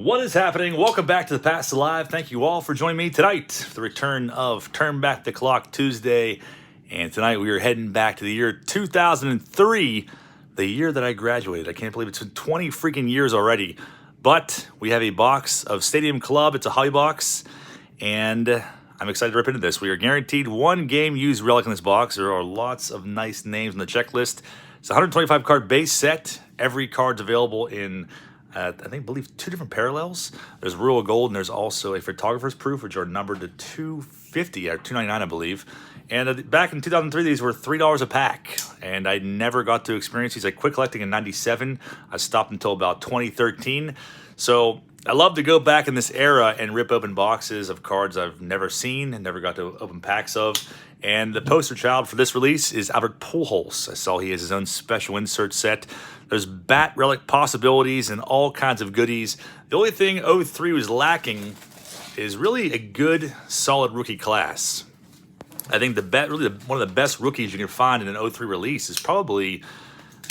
What is happening? Welcome back to the Past Alive. Thank you all for joining me tonight for the return of Turn Back the Clock Tuesday. And tonight we are heading back to the year 2003, the year that I graduated. I can't believe it's been 20 freaking years already. But we have a box of Stadium Club. It's a hobby box. And I'm excited to rip into this. We are guaranteed one game used relic in this box. There are lots of nice names on the checklist. It's a 125 card base set. Every card's available in I believe two different parallels. There's Rural Gold and there's also a Photographer's Proof, which are numbered to 250 or 299, I believe. And back in 2003, these were $3 a pack, and I never got to experience these. I quit collecting in '97. I stopped until about 2013. So I love to go back in this era and rip open boxes of cards I've never seen and never got to open packs of. And the poster child for this release is Albert Pujols. I saw he has his own special insert set. There's bat relic possibilities and all kinds of goodies. The only thing 03 was lacking is really a good, solid rookie class. I think one of the best rookies you can find in an 03 release is probably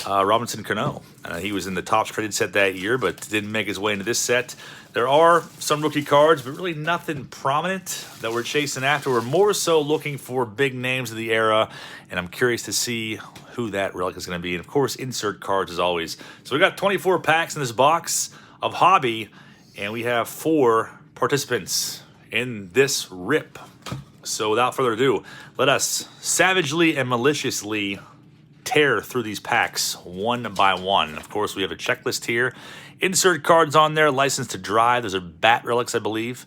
Robinson Cano. He was in the Topps Traded set that year, but didn't make his way into this set. There are some rookie cards, but really nothing prominent that we're chasing after. We're more so looking for big names of the era, and I'm curious to see who that relic is going to be. And, of course, insert cards as always. So we got 24 packs in this box of hobby, and we have 4 participants in this rip. So without further ado, let us savagely and maliciously tear through these packs one by one. Of course, we have a checklist here. Insert cards on there, license to drive. Those are bat relics, I believe.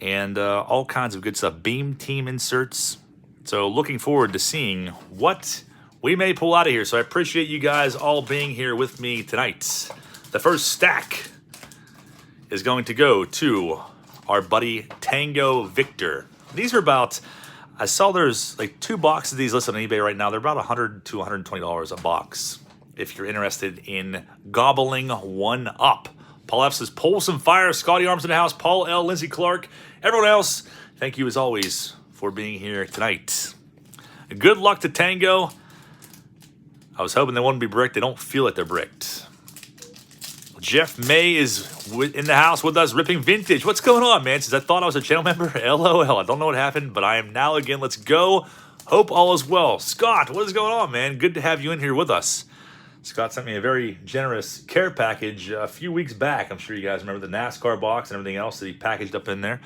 And all kinds of good stuff. Beam team inserts. So looking forward to seeing what we may pull out of here. So I appreciate you guys all being here with me tonight. The first stack is going to go to our buddy Tango Victor. These are about, I saw there's like 2 boxes of these listed on eBay right now. They're about $100 to $120 a box if you're interested in gobbling one up. Paul F says, pull some fire. Scotty Arms in the house. Paul L, Lindsey Clark, everyone else, thank you as always for being here tonight. Good luck to Tango. I was hoping they wouldn't be bricked. They don't feel like they're bricked. Jeff May is in the house with us, ripping vintage. What's going on, man? Since I thought I was a channel member, LOL. I don't know what happened, but I am now again. Let's go. Hope all is well. Scott, what is going on, man? Good to have you in here with us. Scott sent me a very generous care package a few weeks back. I'm sure you guys remember the NASCAR box and everything else that he packaged up in there.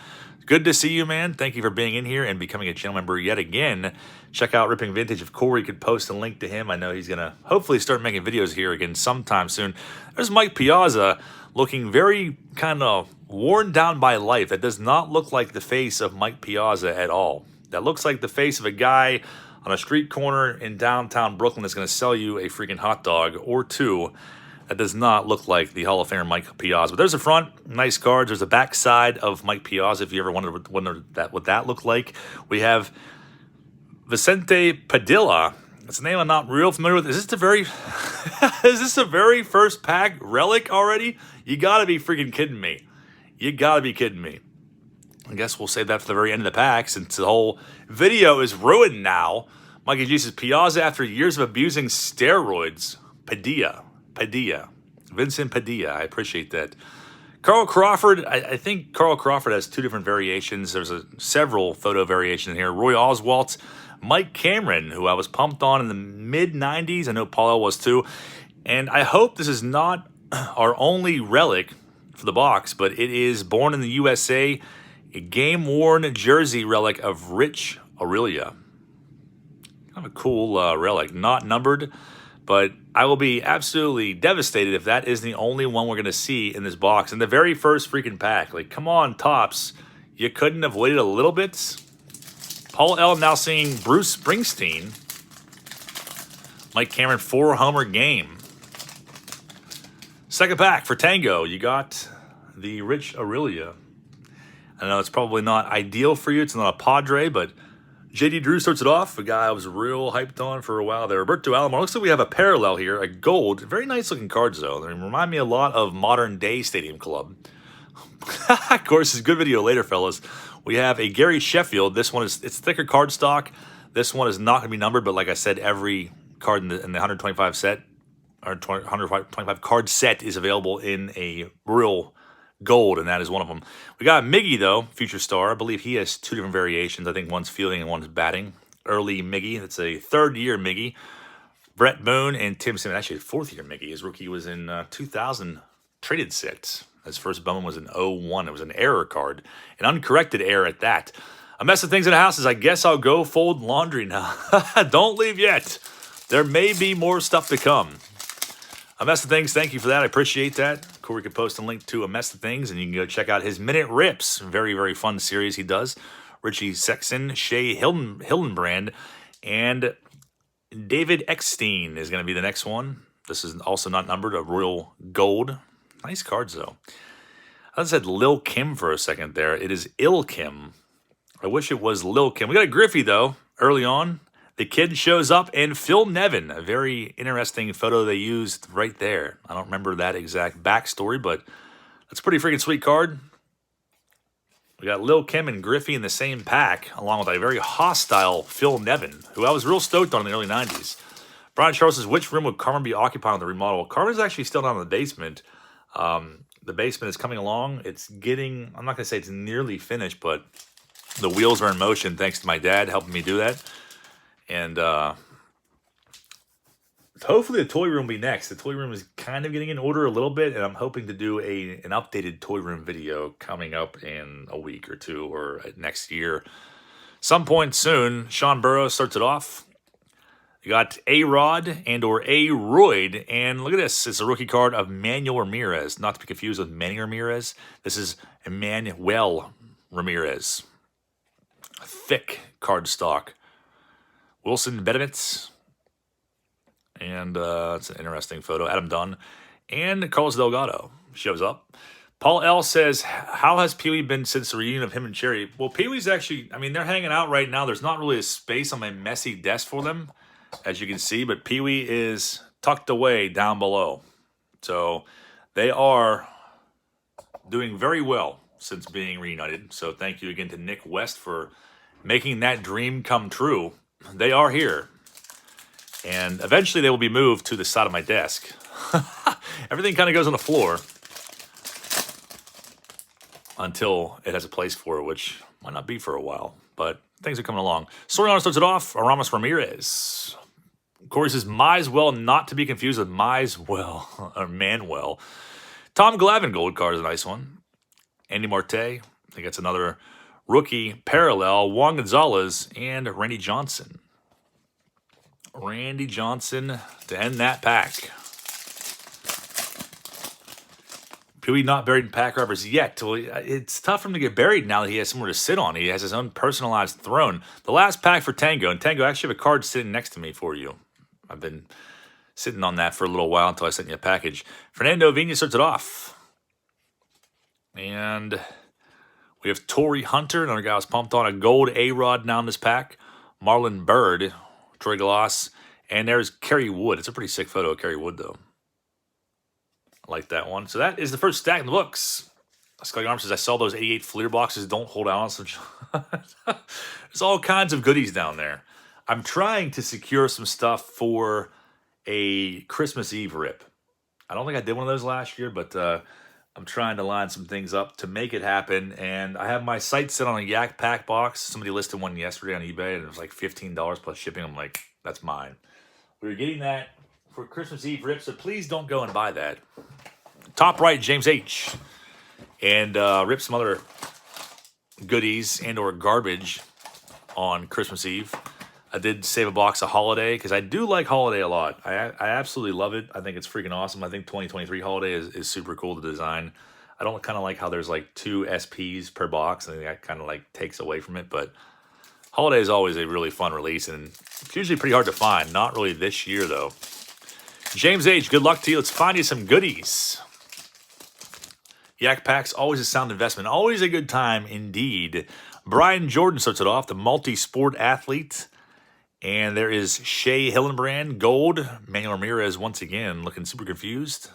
Good to see you, man. Thank you for being in here and becoming a channel member yet again. Check out Ripping Vintage. If Corey could post a link to him, I know he's going to hopefully start making videos here again sometime soon. There's Mike Piazza looking very kind of worn down by life. That does not look like the face of Mike Piazza at all. That looks like the face of a guy on a street corner in downtown Brooklyn that's going to sell you a freaking hot dog or 2. That does not look like the Hall of Famer Mike Piazza. But there's the front, nice cards. There's the back side of Mike Piazza, if you ever wondered what that looked like. We have Vicente Padilla. That's a name I'm not real familiar with. Is this the very is this the very first pack relic already? You gotta be freaking kidding me. You gotta be kidding me. I guess we'll save that for the very end of the pack since the whole video is ruined now. Mikey G says, Piazza after years of abusing steroids. Padilla. Vincent Padilla. I appreciate that. Carl Crawford. I think Carl Crawford has 2 different variations. There's several photo variations here. Roy Oswalt. Mike Cameron, who I was pumped on in the mid-90s. I know Paul L was too. And I hope this is not our only relic for the box, but it is Born in the USA, a game-worn jersey relic of Rich Aurelia. Kind of a cool relic. Not numbered, but I will be absolutely devastated if that is the only one we're going to see in this box. In the very first freaking pack. Like, come on, Topps. You couldn't have waited a little bit? Paul L now seeing Bruce Springsteen. Mike Cameron, 4-homer game. Second pack for Tango. You got the Rich Aurelia. I know it's probably not ideal for you. It's not a Padre, but JD Drew starts it off. A guy I was real hyped on for a while there. Roberto Alomar. Looks like we have a parallel here, a gold. Very nice looking cards, though. They remind me a lot of modern day Stadium Club. Of course, it's a good video later, fellas. We have a Gary Sheffield. This one it's thicker cardstock. This one is not going to be numbered, but like I said, every card in the 125 set, or 125 card set is available in a real gold, and that is one of them. We got Miggy, though, future star. I believe he has 2 different variations. I think one's fielding and one's batting. Early Miggy. That's a third-year Miggy. Brett Boone and Tim Simmons. Actually, fourth-year Miggy. His rookie was in 2000, traded 6. His first Bowman was in 01. It was an error card. An uncorrected error at that. A mess of things in the house is I guess I'll go fold laundry now. Don't leave yet. There may be more stuff to come. A Mess of Things, thank you for that. I appreciate that. Corey could post a link to A Mess of Things, and you can go check out his Minute Rips. Very, very fun series he does. Richie Sexton, Shea Hildenbrand, and David Eckstein is going to be the next one. This is also not numbered, a Royal Gold. Nice cards, though. I said Lil Kim for a second there. It is Il Kim. I wish it was Lil Kim. We got a Griffey, though, early on. The kid shows up, and Phil Nevin, a very interesting photo they used right there. I don't remember that exact backstory, but that's a pretty freaking sweet card. We got Lil Kim and Griffey in the same pack, along with a very hostile Phil Nevin, who I was real stoked on in the early 90s. Brian Charles says, which room would Carmen be occupying with the remodel? Carmen's actually still down in the basement. The basement is coming along. It's getting, I'm not going to say it's nearly finished, but the wheels are in motion thanks to my dad helping me do that. And hopefully the toy room will be next. The toy room is kind of getting in order a little bit, and I'm hoping to do an updated toy room video coming up in a week or two or next year. Some point soon. Sean Burrow starts it off. You got A-Rod and or A-Royd, and look at this. It's a rookie card of Manuel Ramirez, not to be confused with Manny Ramirez. This is Emmanuel Ramirez. A thick card stock. Wilson Bedovitz, and it's an interesting photo. Adam Dunn, and Carlos Delgado shows up. Paul L. says, how has Pee Wee been since the reunion of him and Cherry? Well, Pee Wee's actually, I mean, they're hanging out right now. There's not really a space on my messy desk for them, as you can see, but Pee Wee is tucked away down below. So they are doing very well since being reunited. So thank you again to Nick West for making that dream come true. They are here, and eventually they will be moved to the side of my desk. Everything kind of goes on the floor until it has a place for it, which might not be for a while, but things are coming along. Soriano starts it off. Aramis Ramirez. Corey says, Misewell, not to be confused with Misewell, or Manuel. Tom Glavine gold card is a nice one. Andy Marte, I think that's another rookie parallel. Juan Gonzalez and Randy Johnson. Randy Johnson to end that pack. Pee Wee not buried in pack rubbers yet. Well, it's tough for him to get buried now that he has somewhere to sit on. He has his own personalized throne. The last pack for Tango. And Tango, I actually have a card sitting next to me for you. I've been sitting on that for a little while until I sent you a package. Fernando Vina starts it off. And we have Torrey Hunter, another guy who's pumped on a gold A-Rod now in this pack. Marlon Bird, Troy Glass, and there's Kerry Wood. It's a pretty sick photo of Kerry Wood, though. I like that one. So that is the first stack in the books. Scully Arms says, I saw those 88 Fleer boxes. Don't hold out on some. There's all kinds of goodies down there. I'm trying to secure some stuff for a Christmas Eve rip. I don't think I did one of those last year, but I'm trying to line some things up to make it happen. And I have my sights set on a Yak Pack box. Somebody listed one yesterday on eBay, and it was like $15 plus shipping. I'm like, that's mine. We were getting that for Christmas Eve rip, so please don't go and buy that. Top right, James H. And rip some other goodies and or garbage on Christmas Eve. I did save a box of Holiday because I do like Holiday a lot. I absolutely love it. I think it's freaking awesome. I think 2023 Holiday is super cool to design. I don't kind of like how there's like 2 SPs per box. I think that kind of like takes away from it. But Holiday is always a really fun release, and it's usually pretty hard to find. Not really this year, though. James H., good luck to you. Let's find you some goodies. Yak Pack's always a sound investment. Always a good time, indeed. Brian Jordan starts it off, the multi-sport athlete. And there is Shea Hillenbrand, gold. Manuel Ramirez, once again, looking super confused.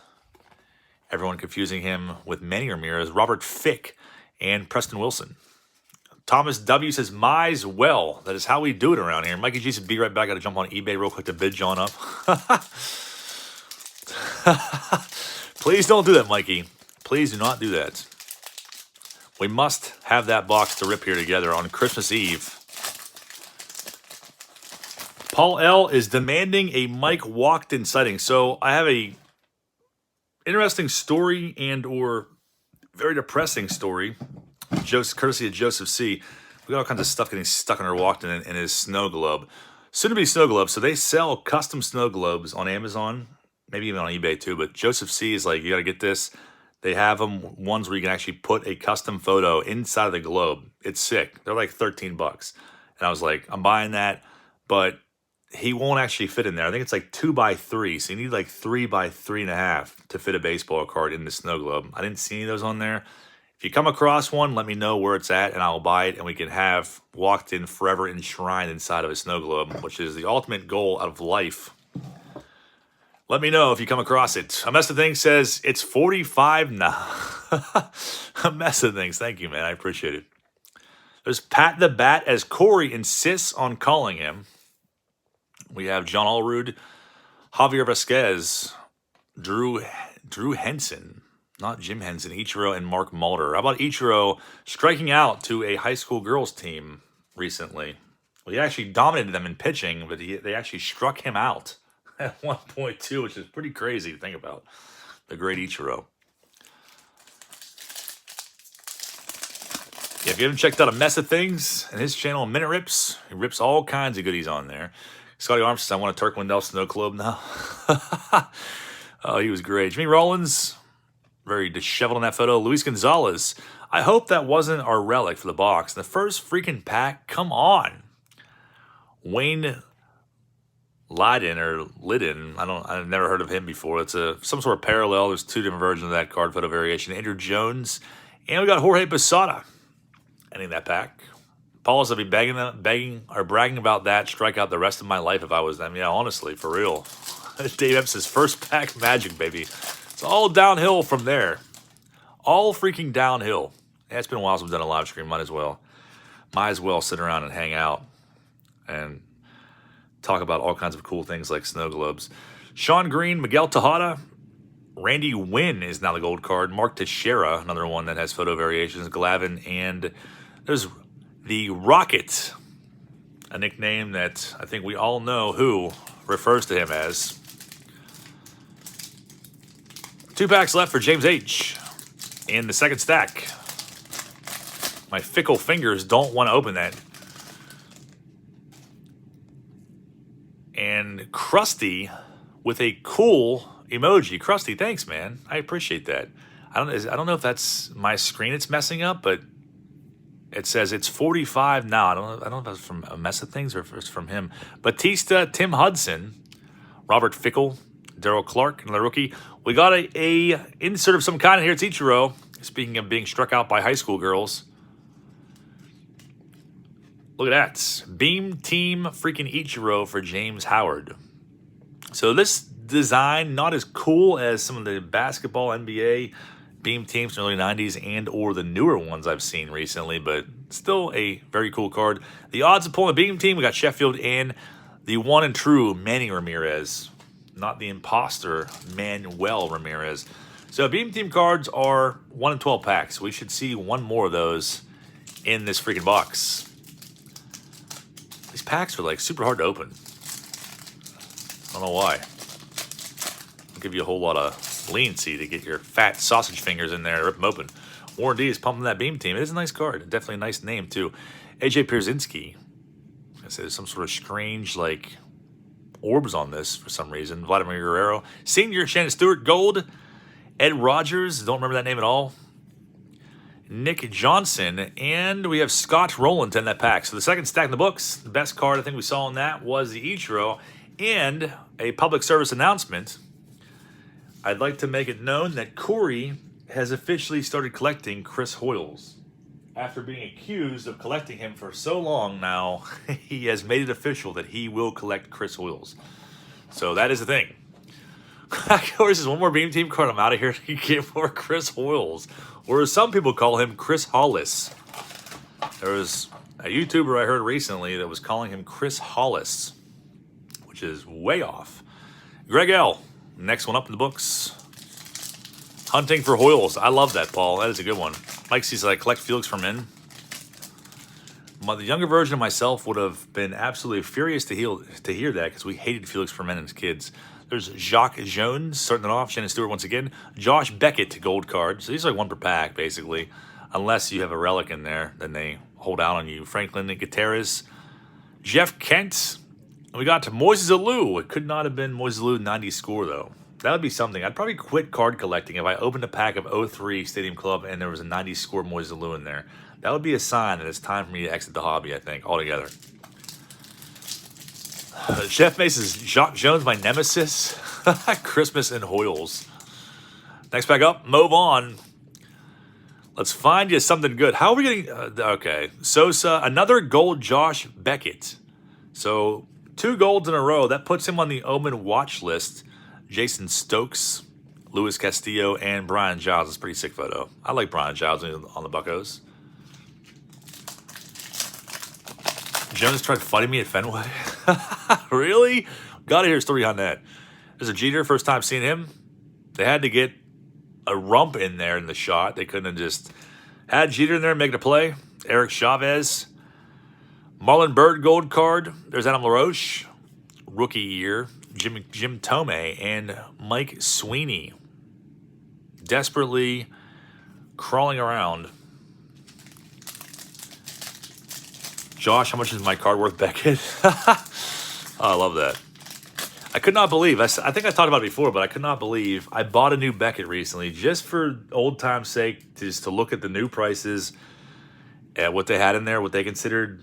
Everyone confusing him with Manny Ramirez. Robert Fick and Preston Wilson. Thomas W. says, Mize well. That is how we do it around here. Mikey G says, be right back. Got to jump on eBay real quick to bid John up. Please don't do that, Mikey. Please do not do that. We must have that box to rip here together on Christmas Eve. Paul L. is demanding a Mike Walkden sighting. So I have a interesting story and or very depressing story, courtesy of Joseph C. We got all kinds of stuff getting stuck under Walkden in his snow globe. Soon-to-be snow globe. So they sell custom snow globes on Amazon, maybe even on eBay too. But Joseph C. is like, you got to get this. They have them, ones where you can actually put a custom photo inside of the globe. It's sick. They're like 13 bucks. And I was like, I'm buying that. But he won't actually fit in there. I think it's like 2x3. So you need like 3x3.5 to fit a baseball card in the snow globe. I didn't see any of those on there. If you come across one, let me know where it's at and I'll buy it. And we can have Walkden forever enshrined inside of a snow globe, which is the ultimate goal out of life. Let me know if you come across it. A Mess of Things says it's 45 now. A Mess of Things. Thank you, man. I appreciate it. There's Pat the Bat as Corey insists on calling him. We have John Allrood, Javier Vasquez, Drew Henson, not Jim Henson, Ichiro, and Mark Mulder. How about Ichiro striking out to a high school girls team recently? Well, he actually dominated them in pitching, but they actually struck him out at 1.2, which is pretty crazy to think about. The great Ichiro. Yeah, if you haven't checked out A Mess of Things and his channel, Minute Rips, he rips all kinds of goodies on there. Scotty Arms says, I want a Turk Wendell Snow Globe now. Oh, he was great. Jimmy Rollins, very disheveled in that photo. Luis Gonzalez, I hope that wasn't our relic for the box. The first freaking pack, come on. Wayne Lydon or Liddon, I've never heard of him before. It's some sort of parallel. There's two different versions of that card photo variation. Andrew Jones, and we got Jorge Posada ending that pack. Paul's, I'll be bragging about that strikeout the rest of my life if I was them. Yeah, honestly, for real. Dave Epps' first pack magic, baby. It's all downhill from there. All freaking downhill. Yeah, it's been a while since we've done a live stream. Might as well sit around and hang out and talk about all kinds of cool things like snow globes. Sean Green, Miguel Tejada, Randy Wynn is now the gold card. Mark Teixeira, another one that has photo variations. Glavin, and there's the Rocket, a nickname that I think we all know who refers to him as. 2 packs left for James H. in the second stack. My fickle fingers don't want to open that. And Krusty with a cool emoji. Krusty, thanks, man. I appreciate that. I don't know if that's my screen it's messing up, but it says it's 45 now. I don't know if that's from A Mess of Things or if it's from him. Batista, Tim Hudson, Robert Fickle, Daryl Clark, another rookie. We got a insert of some kind here. It's Ichiro. Speaking of being struck out by high school girls. Look at that. Beam Team freaking Ichiro for James Howard. So this design, not as cool as some of the basketball NBA Beam teams in the early 90s and or the newer ones I've seen recently, but still a very cool card. The odds of pulling a Beam team, we got Sheffield and the one and true Manny Ramirez, not the imposter Manuel Ramirez. So Beam team cards are 1 in 12 packs. We should see one more of those in this freaking box. These packs are like super hard to open. I don't know why. I'll give you a whole lot of leniency to get your fat sausage fingers in there and rip them open. Warren D is pumping that Beam team. It is a nice card. Definitely a nice name, too. AJ Pierzynski. There's some sort of strange, like, orbs on this for some reason. Vladimir Guerrero. Senior Shannon Stewart. Gold. Ed Rogers. Don't remember that name at all. Nick Johnson. And we have Scott Rowland in that pack. So the second stack in the books. The best card I think we saw in that was the Ichiro. And a public service announcement. I'd like to make it known that Corey has officially started collecting Chris Hoiles. After being accused of collecting him for so long now, he has made it official that he will collect Chris Hoiles. So that is the thing. Corey says, one more Beam Team card, I'm out of here to get more Chris Hoiles. Or as some people call him, Chris Hollis. There was a YouTuber I heard recently that was calling him Chris Hollis, which is way off. Greg L. Next one up in the books. Hunting for Hoiles. I love that, Paul. That is a good one. Mike sees I collect Felix from in. The younger version of myself would have been absolutely furious to hear that because we hated Felix Fermin as kids. There's Jacques Jones starting it off. Shannon Stewart once again. Josh Beckett gold card. So these are like one per pack basically, unless you have a relic in there, then they hold out on you. Franklin Gutierrez, Jeff Kent. And we got to Moises Alou. It could not have been Moises Alou 90 score though. That would be something. I'd probably quit card collecting if I opened a pack of 03 Stadium Club and there was a 90 score Moises Alou in there. That would be a sign that it's time for me to exit the hobby, I think, altogether. Chef Mace's Jacques Jones, my nemesis. Christmas and Hoyles. Next pack up, move on. Let's find you something good. How are we getting... okay, Sosa, another gold Josh Beckett. So, 2 golds in a row. That puts him on the Omen watch list. Jason Stokes, Luis Castillo, and Brian Giles. It's a pretty sick photo. I like Brian Giles on the Buccos. Jones tried fighting me at Fenway. Really? Gotta hear a story on that. There's a Jeter, first time seeing him. They had to get a rump in there in the shot. They couldn't have just had Jeter in there and make it a play. Eric Chavez. Marlon Bird gold card. There's Adam LaRoche. Rookie year. Jim Tomei and Mike Sweeney. Desperately crawling around. Josh, how much is my card worth, Beckett? Oh, I love that. I could not believe, I think I talked about it before, but I could not believe I bought a new Beckett recently just for old time's sake, just to look at the new prices and what they had in there, what they considered.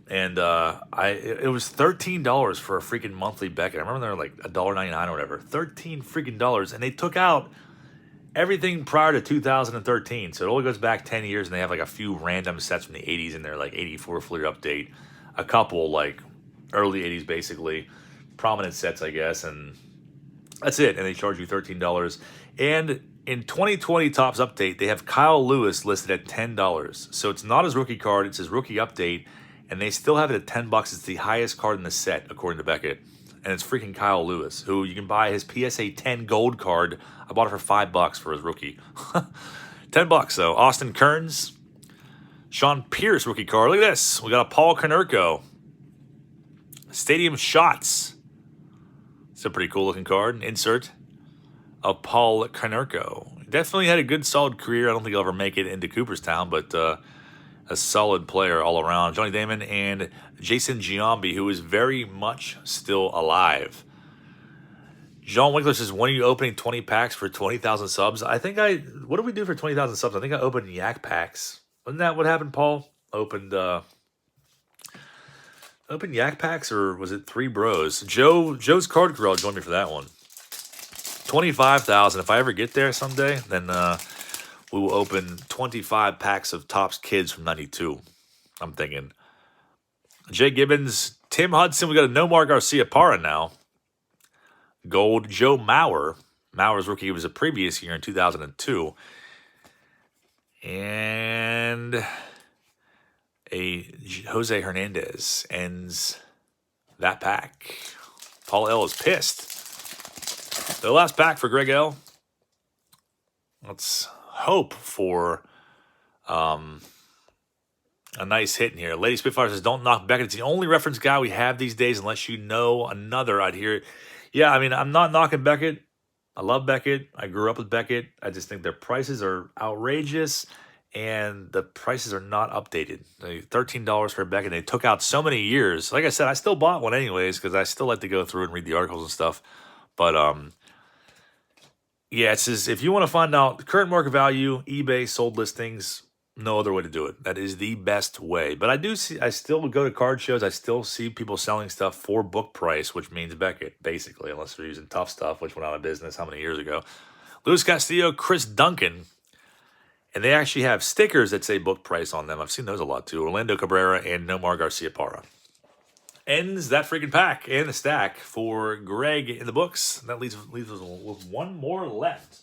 And it was $13 for a freaking monthly Beckett. I remember they were like $1.99 or whatever. $13 freaking dollars. And they took out everything prior to 2013. So it only goes back 10 years, and they have like a few random sets from the 80s in there, like 84 Fleer Update. A couple like early 80s basically. Prominent sets, I guess. And that's it. And they charge you $13. And in 2020 Topps Update, they have Kyle Lewis listed at $10. So it's not his rookie card. It's his rookie update. And they still have it at $10. It's the highest card in the set, according to Beckett. And it's freaking Kyle Lewis, who you can buy his PSA 10 gold card. I bought it for $5 for his rookie. $10 though. Austin Kearns. Sean Pierce rookie card. Look at this. We got a Paul Konerko. Stadium Shots. It's a pretty cool looking card. An insert of Paul Konerko. Definitely had a good solid career. I don't think he'll ever make it into Cooperstown, but a solid player all around. Johnny Damon and Jason Giambi, who is very much still alive. John Winkler says, when are you opening 20 packs for 20,000 subs? I think what did we do for 20,000 subs? I think I opened Yak packs. Wasn't that what happened, Paul? Opened Yak packs, or was it 3 Bros? Joe's Card Corral joined me for that one. 25,000. If I ever get there someday, then we will open 25 packs of Topps Kids from 92. I'm thinking. Jay Gibbons, Tim Hudson. We got a Nomar Garcia Parra now. Gold, Joe Mauer. Mauer's rookie was a previous year in 2002. And a Jose Hernandez ends that pack. Paul L is pissed. The last pack for Greg L. Let's hope for a nice hit in here. Lady Spitfire says, don't knock Beckett. It's the only reference guy we have these days. Unless you know another, I'd hear it. Yeah, I mean, I'm not knocking Beckett. I love Beckett. I grew up with Beckett. I just think their prices are outrageous, and the prices are not updated. $13 for a Beckett. They took out so many years. Like I said, I still bought one anyways because I still like to go through and read the articles and stuff. But yeah, it says if you want to find out the current market value, eBay sold listings, no other way to do it. That is the best way. But I still go to card shows. I still see people selling stuff for book price, which means Beckett, basically, unless they're using Tough Stuff, which went out of business how many years ago. Luis Castillo, Chris Duncan. And they actually have stickers that say book price on them. I've seen those a lot too. Orlando Cabrera and Nomar Garcia Parra. Ends that freaking pack and the stack for Greg in the books. That leaves us with one more left.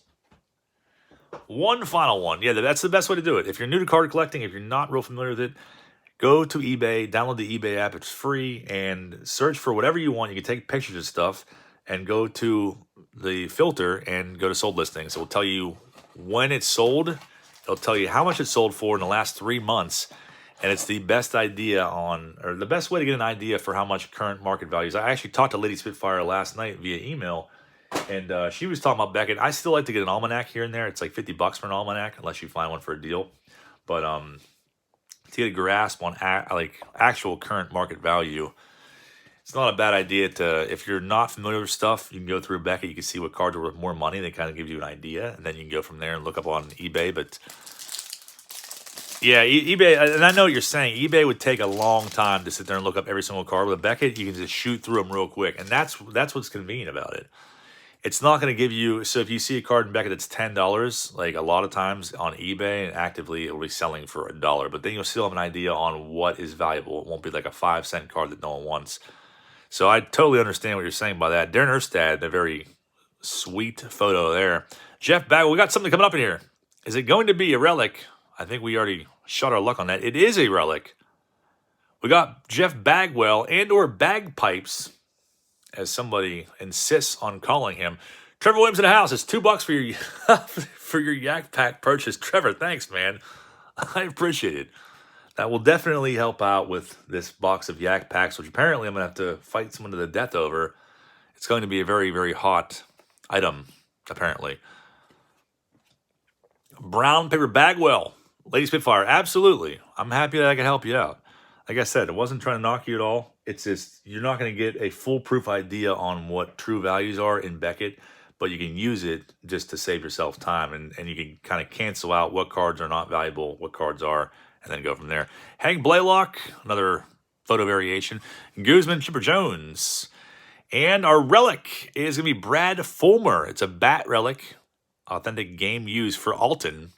One final one. Yeah, that's the best way to do it. If you're new to card collecting, if you're not real familiar with it, go to eBay, download the eBay app. It's free, and search for whatever you want. You can take pictures of stuff and go to the filter and go to sold listings. It will tell you when it's sold It'll tell you how much it sold for in the last 3 months, and it's the best idea or the best way to get an idea for how much current market value is. I actually talked to Lady Spitfire last night via email, and she was talking about Beckett. I still like to get an almanac here and there. It's like $50 for an almanac, unless you find one for a deal. But to get a grasp on like actual current market value, it's not a bad idea to, if you're not familiar with stuff, you can go through Beckett. You can see what cards are worth more money. They kind of give you an idea, and then you can go from there and look up on eBay. But yeah, eBay, and I know what you're saying. eBay would take a long time to sit there and look up every single card. With Beckett, you can just shoot through them real quick, and that's what's convenient about it. It's not going to give you, so if you see a card in Beckett that's $10, like a lot of times on eBay, and actively it will be selling for $1, but then you'll still have an idea on what is valuable. It won't be like a 5-cent card that no one wants. So I totally understand what you're saying by that. Darren Erstad, a very sweet photo there. Jeff Bagwell, we got something coming up in here. Is it going to be a relic? I think we already shot our luck on that. It is a relic. We got Jeff Bagwell and or Bagpipes, as somebody insists on calling him. Trevor Williams in the house. It's $2 for your for your Yak Pack purchase. Trevor, thanks, man. I appreciate it. That will definitely help out with this box of Yak Packs, which apparently I'm going to have to fight someone to the death over. It's going to be a very, very hot item, apparently. Brown paper Bagwell. Lady Spitfire, absolutely. I'm happy that I can help you out. Like I said, it wasn't trying to knock you at all. It's just, you're not going to get a foolproof idea on what true values are in Beckett, but you can use it just to save yourself time, and you can kind of cancel out what cards are not valuable, what cards are, and then go from there. Hank Blaylock, another photo variation. Guzman, Chipper Jones. And our relic is going to be Brad Fulmer. It's a bat relic, authentic game used for Alton.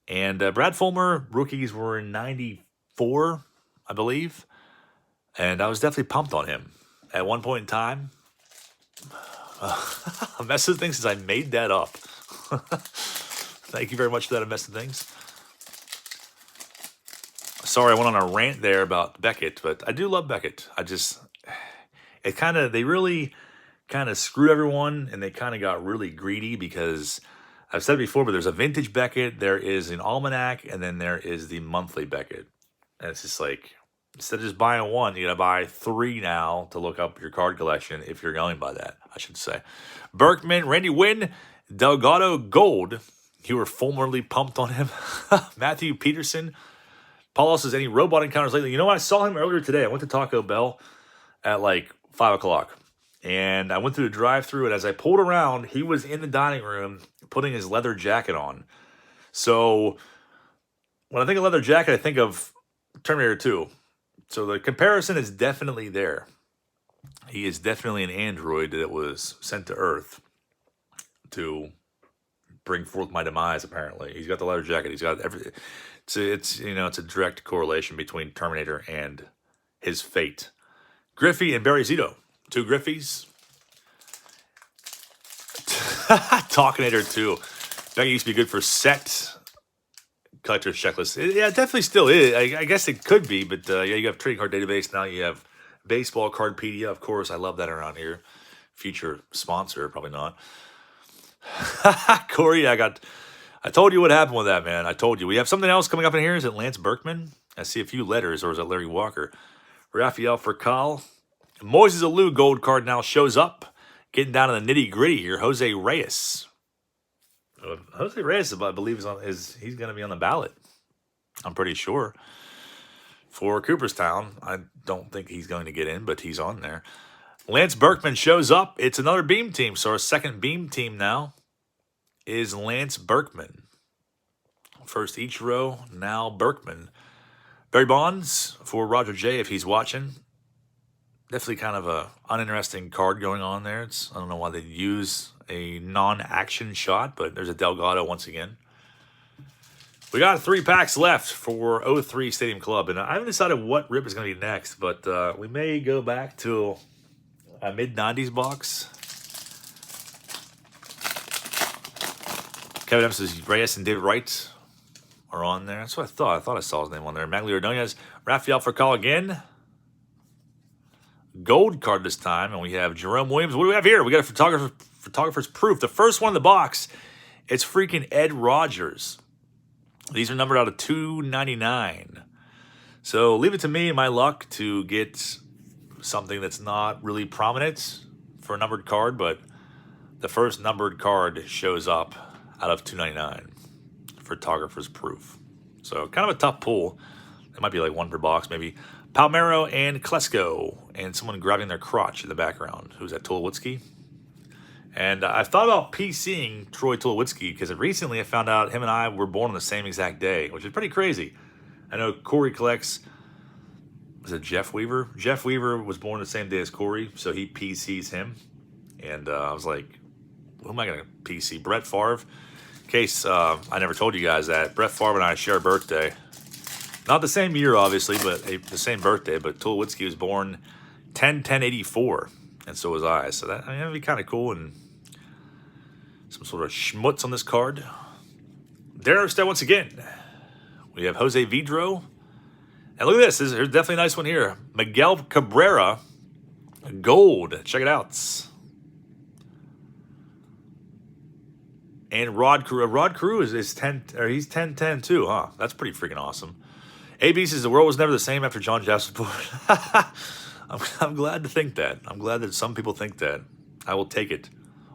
And Brad Fulmer, rookies were in 94, I believe. And I was definitely pumped on him at one point in time. A mess of things since I made that up. Thank you very much for that, a mess of things. Sorry, I went on a rant there about Beckett, but I do love Beckett. They really kind of screwed everyone, and they kind of got really greedy because I've said it before, but there's a vintage Beckett, there is an almanac, and then there is the monthly Beckett. And it's just like, instead of just buying one, you got to buy 3 now to look up your card collection, if you're going by that, I should say. Berkman, Randy Wynn, Delgado Gold. You were formerly pumped on him. Matthew Peterson. Paul says, any robot encounters lately? You know what? I saw him earlier today. I went to Taco Bell at like 5 o'clock. And I went through the drive-thru, and as I pulled around, he was in the dining room putting his leather jacket on. So when I think of leather jacket, I think of Terminator 2. So the comparison is definitely there. He is definitely an android that was sent to Earth to bring forth my demise, apparently. He's got the leather jacket. He's got everything. It's a direct correlation between Terminator and his fate. Griffey and Barry Zito. 2 Griffies. Talkinator 2. That used to be good for set collector's checklist. Yeah, it definitely still is. I guess it could be, but yeah, you have trading card database. Now you have baseball cardpedia. Of course, I love that around here. Future sponsor, probably not. Corey, I told you what happened with that, man. I told you. We have something else coming up in here. Is it Lance Berkman? I see a few letters, or is it Larry Walker? Rafael Furcal. Moises Alou gold card now shows up. Getting down to the nitty gritty here. Jose Reyes. Jose Reyes, I believe, he's going to be on the ballot. I'm pretty sure. For Cooperstown. I don't think he's going to get in, but he's on there. Lance Berkman shows up. It's another Beam team. So our second Beam team now is Lance Berkman. First Ichiro, now Berkman. Barry Bonds for Roger J, if he's watching. Definitely kind of a uninteresting card going on there. I don't know why they'd use a non-action shot, but there's a Delgado once again. We got 3 packs left for 03 Stadium Club, and I haven't decided what rip is going to be next, but we may go back to a mid-90s box. Kevin M says Reyes and David Wright are on there. That's what I thought. I thought I saw his name on there. Magli Ordonez, Rafael Furcal again. Gold card this time, and we have Jerome Williams. What do we have here? We got a photographer's proof. The first one in the box It's freaking Ed Rogers. These are numbered out of 299. So leave it to me and my luck to get something that's not really prominent for a numbered card, but the first numbered card shows up out of 299. Photographer's proof. So kind of a tough pull. It might be like one per box, maybe. Palmero and Klesko, and someone grabbing their crotch in the background. Who's that? Tulowitzki. And I've thought about PCing Troy Tulowitzki because recently I found out him and I were born on the same exact day, which is pretty crazy. I know Corey collects, was it Jeff Weaver? Jeff Weaver was born the same day as Corey, so he PCs him. And I was like, who am I going to PC? Brett Favre? In case I never told you guys that, Brett Favre and I share a birthday. Not the same year, obviously, but the same birthday. But Tulowitzki was born 10/10/84, and so was I. So that'd be kind of cool, and some sort of schmutz on this card. There, once again, we have Jose Vidro. And look at this. There's definitely a nice one here. Miguel Cabrera, gold. Check it out. And Rod Carew is 10, or he's 10/10 too, huh? That's pretty freaking awesome. AB says the world was never the same after John Japs was born. I'm glad to think that. I'm glad that some people think that. I will take it.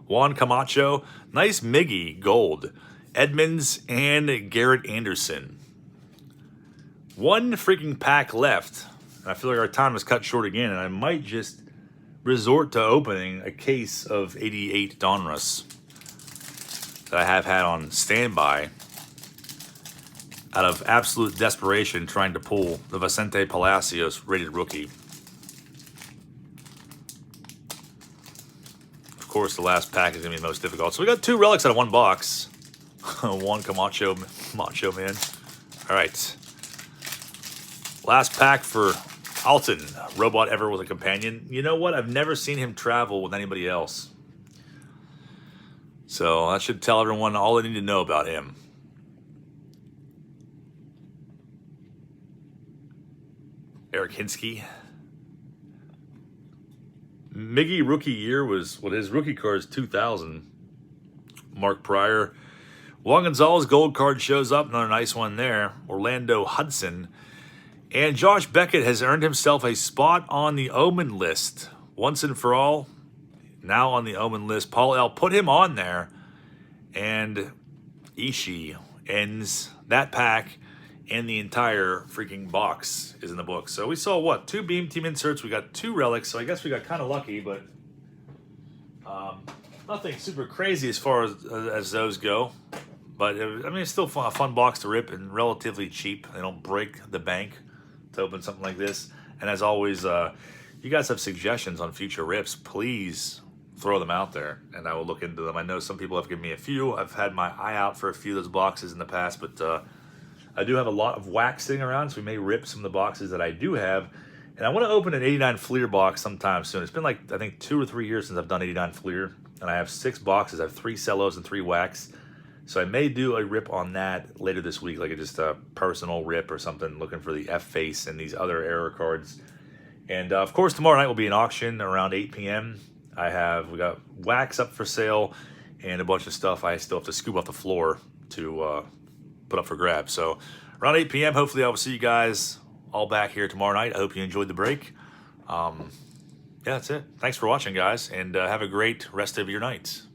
Juan Camacho, nice Miggy gold. Edmonds and Garrett Anderson. One freaking pack left. And I feel like our time is cut short again, and I might just resort to opening a case of 88 Donruss that I have had on standby out of absolute desperation trying to pull the Vicente Palacios rated rookie. Of course, the last pack is going to be the most difficult. So we got 2 relics out of 1 box. One Camacho man. All right. Last pack for Alton. Robot ever with a companion. You know what? I've never seen him travel with anybody else. So that should tell everyone all they need to know about him. Eric Hinsky. Miggy rookie year was, his rookie card is 2000. Mark Pryor. Juan Gonzalez gold card shows up. Another nice one there. Orlando Hudson. And Josh Beckett has earned himself a spot on the Omen list. Once and for all. Now on the Omen list. Paul L. put him on there. And Ishii ends that pack. And the entire freaking box is in the book. So we saw, what, 2 Beam Team inserts. We got 2 relics. So I guess we got kind of lucky, but nothing super crazy as far as those go. But, I mean, it's still a fun box to rip and relatively cheap. They don't break the bank to open something like this. And as always, you guys have suggestions on future rips, please throw them out there, and I will look into them. I know some people have given me a few. I've had my eye out for a few of those boxes in the past, but I do have a lot of wax sitting around, so we may rip some of the boxes that I do have. And I want to open an 89 Fleer box sometime soon. It's been like, I think, 2 or 3 years since I've done 89 Fleer. And I have 6 boxes. I have 3 cellos and 3 wax. So I may do a rip on that later this week, like just a personal rip or something, looking for the F-Face and these other error cards. And, of course, tomorrow night will be an auction around 8 p.m. We got wax up for sale and a bunch of stuff I still have to scoop off the floor to put up for grabs. So around 8 p.m., hopefully I will see you guys all back here tomorrow night. I hope you enjoyed the break. Yeah, that's it. Thanks for watching, guys, and have a great rest of your nights.